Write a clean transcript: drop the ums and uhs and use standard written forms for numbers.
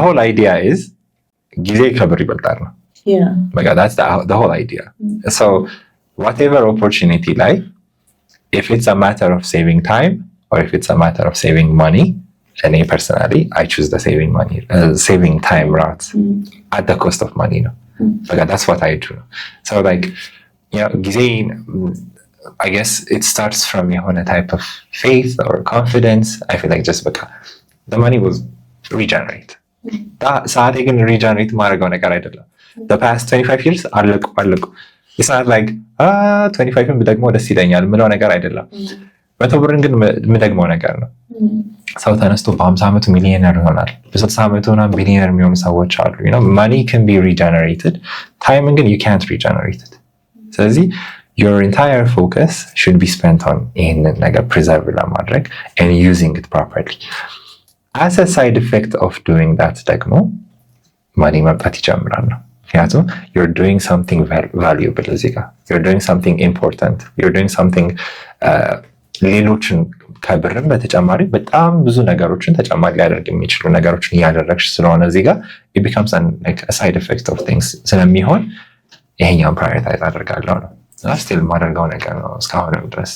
whole idea is ጊዜ ከብር ይበልጣል ነው። Like that's the whole idea. So whatever opportunity like, if it's a matter of saving time or if it's a matter of saving money, and personally I choose the saving time route at the cost of money. No? Like that's what I do. So like, you know, ጊዜ I guess it starts from a type of faith or confidence. I feel like just because the money will regenerate. ሰዓቴ ግን regenerate ማድረገው ነገር አይደለም። The past 25 years አለቁ። It's not like 25ን ብደግመው ደስ ይለኛል ምለው ነገር አይደለም። 100 ብርን ግን የምደግመው ነገር ነው። ሰው ተነስቶ በ50 ዓመቱ ሚሊዮነር ይሆናል። በ60 ዓመቱ ቢሊዮነር የሚሆኑ ሰዎች አሉ። You know, money can be regenerated. Time ግን you can't regenerate it. ስለዚህ your entire focus should be spent on ይህንን ነገር preserve ለማድረግ and using it properly. As a side effect of doing that ደግሞ money መምጣት ይጀምራል ነው። ምክንያቱም you're doing something valuable እዚህ ጋር you're doing something important, you're doing something ሌሎችን ከብርም በተጨማሪ በጣም ብዙ ነገሮችን ተጨማሪ ሊያደርግ የሚችሉ ነገሮችን እያደረግሽ ስለሆነ እዚህ ጋር it becomes a side effect of things ስለሚሆን ይሄኛውን ፕራዮሪታይዝ አደርጋለሁ ነው። ስቲል ማደርገው ነገር ነው እስካሁንም ድረስ